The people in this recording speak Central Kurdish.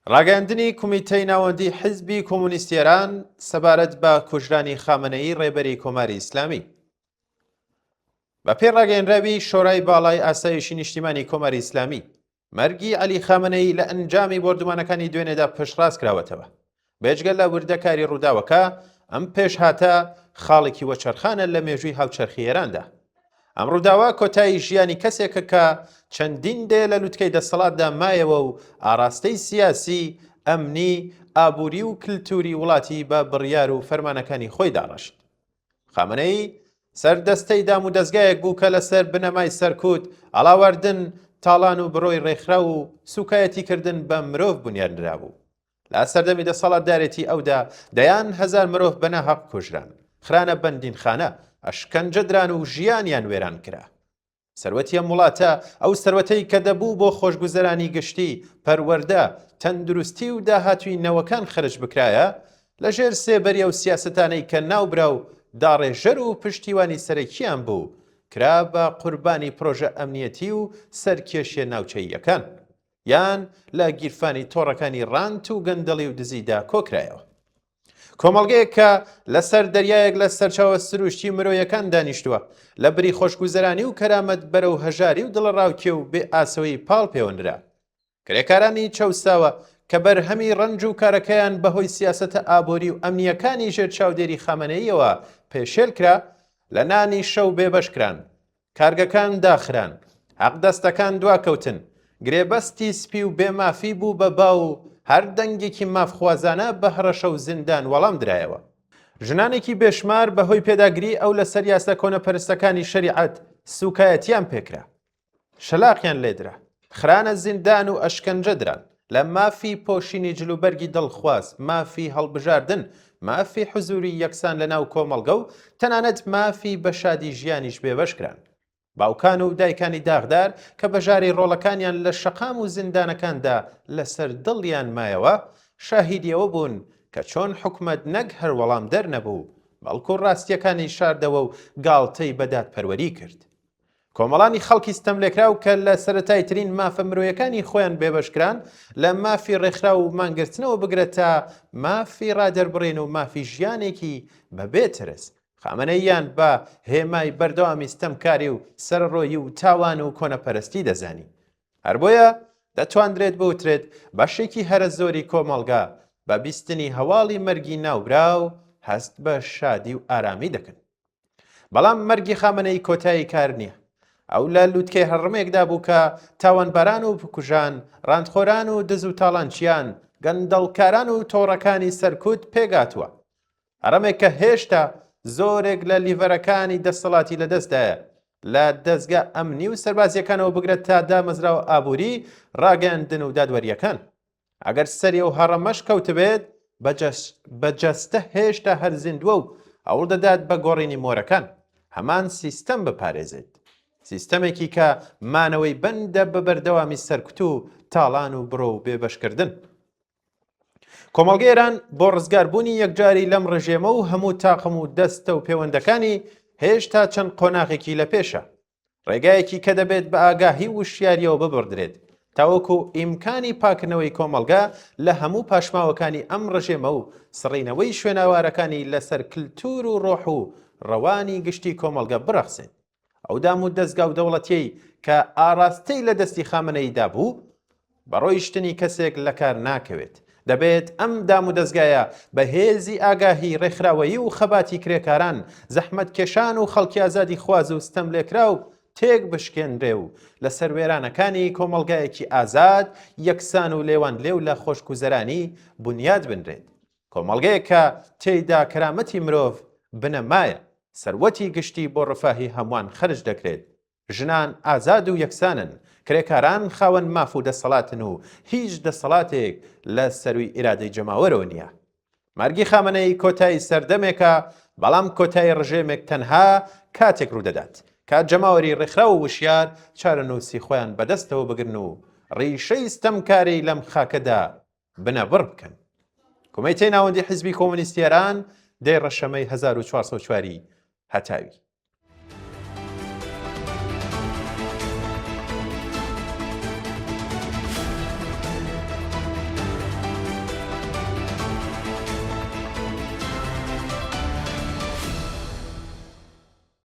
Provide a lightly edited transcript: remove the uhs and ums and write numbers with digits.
ڕاگەاندنی کومیتەی ناوەندی حیزبی کۆمونیستی ئێران سەبارەت بە کوژرانی خامنەئی ڕێبەری کۆماری ئیسلامی. بە پێی ڕاگەیەنراوی شۆرای باڵای ئاسایشی نیشتیمانی کۆماری ئیسلامی، مەرگی عەلی خامنەئی لە ئەنجامی بۆردومانەکانی دوێنێدا پشتڕاست کراوەتەوە. بێجگە لە وردەکاری ڕووداوەکە، ئەم پێشهاتە خاڵێکی وەچەرخانە لە مێژووی هاوچەرخی ئێراندا. ئەم ڕووداوە کۆتایی ژیانی کەسێکە کە چەندین دێ لە لووتکەی دەسەڵاتدا مایەوە و ئاراستەی سیاسی، ئەمنی، ئابووری و کلتوری وڵاتی بە بڕیار و فەرمانەکانی خۆی داڕەشت. خامنەئی سەردەستەی دام و دەستگایەک بوو کە لەسەر بنەمای سەرکوت، ئەڵاوەردن، تاڵان و بڕۆی ڕێکخرا و سوکایەتیکردن بە مرۆڤ بنیاندرا بوو. لە سەردەمی دەسەڵاتدارێتی ئەودا دەیان هەزار مرۆڤ بەناحەق کوژران، خرانە بەندینخانە، ئەشکەنجە دران و ژیانیان وێران کرا. سەروەتی ئەم وڵاتە ئەو سەروەتەی کە دەبوو بۆ خۆشگوزەرانی گشتی، پەروەردە، تەندروستی و داهاتووی نەوەکان خرج بکرایە، لەژێر سێبەریە و سیاسەتانەی کە ناوبرا و داڕێژەر و پشتیوانی سەرەکیان بوو، کرا بە قوربانی پرۆژە ئەمنیەتی و سەرکێشیە ناوچەییەکان، یان لە گیرفانی تۆڕەکانی ڕانت و گەندەڵی و دزیدا کۆکرایەوە. کۆمەڵگەیەک کە لەسەر دەریایەک لە سەرچاوە سروشتی مرۆیەکان دانیشتووە، لە بری خۆشگوزەرانی و کەرامەت بەرەو هەژاری و دڵڕاوکێ و بێ ئاسەوەی پاڵ پەیوەندرا. کرێکارانی چەوساوە کە بەرهەمی ڕەنج و کارەکەیان بەهۆی سیاسەتە ئابووری و ئەمنیەکانی ژێر چاودێری خامنەییەوە پێشێل کرا، لە نانی شەو بێبەشکران، کارگەکان داخران، حەقدەستەکان دواکەوتن، گرێبەستی سپی و بێمافی بوو بە باو و هەر دەنگێکی مافخوازانە بە هەڕەشە و زیندان وەڵام درایەوە. ژنانێکی بێشمار بەهۆی پێداگری ئەو لەسەر یاسە کۆنەپەرستەکانی شەریعەت سوکایەتیان پێکرا، شەلاقیان لێدرا، خرانە زیندان و ئەشکەنجە دران، لە مافی پۆشینی جلوبەرگی دڵخواز، مافی هەڵبژاردن، مافی حزوری یەکسان لە ناو کۆمەڵگە و تەنانەت مافی بە شادی ژیانیش بێبەشکران. باوکان و دایکانی داغدار کە بەژاری ڕۆڵەکانیان لە شەقام و زیندانەکاندا لەسەر دڵیان مایەوە، شاهیدیەوە بوون کە چۆن حکومەت نەک هەر وەڵام دەرنەبوو، بەڵکو ڕاستیەکانی شاردەوە و گاڵتەی بەدادپەروەری کرد. کۆمەڵانی خەڵکی ستەملێکراو کە لە سەرەتایترین مافە مرۆیەکانی خۆیان بێبەشکران، لە مافی ڕێکخرا و مانگرتنەوە بگرێت تا مافی ڕادەربڕین و مافی ژیانێکی بەبێ ترس. خامنەییان بە هێمای بەردەوامی ستەمکاری و سەرڕۆیی و تاوان و کۆنەپەرستی دەزانی. هەر بۆیە دەتوانرێت بوترێت بەشێکی هەرە زۆری کۆمەڵگا بە بیستنی هەواڵی مەرگی ناوبرا و هەست بە شادی و ئارامی دەکەن. بەڵام مەرگی خامنەیی کۆتایی کار نییە. ئەو لە لووتکەی هەڕمێکدا بوو کە تاوانباران و بکوژان، ڕاندخۆران و دز و تاڵانچیان، گەندەڵکاران و تۆڕەکانی سەرکوت پێگاتووە. هەڕەمێک کە هێشتا زۆرێک لە لیڤەرەکانی دەسەڵاتی لەدەستدایە، لە دەستگا ئەمنی و سەربازیەکانەوە بگرێت تا دامەزراوە ئابووری، ڕاگەاندن و دادوەریەکان. ئەگەر سەری و هەڕەمەش کەوتبێت، بەجەستە هێشتا هەر زیندووە و ئەوڵ دەدات بە گۆڕینی مۆرەکان. هەمان سیستەم بپارێزێت، سیستەمێکی کە مانەوەی بەندە بە بەردەوامی سەرکوت و تاڵان و بڕۆ و بێبەشکردن. کۆمەڵگەی ئێران بۆ ڕزگاربوونی یەکجاری لەم ڕژێمە و هەموو تاقم و دەستە و پەیوەندەکانی هێشتا چەند قۆناغێکی لە پێشە، ڕێگایەکی کە دەبێت بە ئاگاهی و وشیاریەوە ببڕدرێت تاوەکو ئیمکانی پاکردنەوەی کۆمەڵگا لە هەموو پاشماوەکانی ئەم ڕژێمە و سڕینەوەی شوێناوارەکانی لەسەر کلتور و ڕۆح و ڕەوانی گشتی کۆمەڵگە بڕەخسێت. ئەو دام و دەستگا و دەوڵەتیەی کە ئاراستەی لە دەستی خامنەییدا بوو، بەڕۆیشتنی کەسێک لە کار ناکەوێت. دەبێت ئەم دام و دەستگایە بە هێزی ئاگاهی، ڕێکخراوەیی و خەباتی کرێکاران، زەحمەتکێشان و خەڵکی ئازادی خواز و ستەملێکراو تێک بشکێنرێ و لەسەر وێرانەکانی کۆمەڵگایەکی ئازاد، یەکسان و لێوان لێو لە خۆشگوزەرانی بنیاد بنرێت. کۆمەڵگەیەک کە تێیدا کەرامەتی مرۆڤ بنەمایە، سەروەتی گشتی بۆ ڕفاهی هەمووان خەرج دەکرێت. ژنان ئازاد و یەکسانن، کرێکاران خاوەن ماف و دەسەڵاتن و هیچ دەسەڵاتێک لە سەروی ئیرادەی جەماوەرەوە نییە. مەرگی خامنەیی کۆتایی سەردەمێکە، بەڵام کۆتایی ڕژێمێک تەنها کاتێک ڕوودەدات کات جەماوەری ڕێکخرا و وشیار چارەنووسی خۆیان بەدەستەوە بگرن و ڕیشەی ستەمکاری لەم خاکەدا بنەبڕ بکەن. کومیتەی ناوەندی حیزبی کۆمونیستی ئێران دەی ڕەشەمەی 1404 هەتاوی.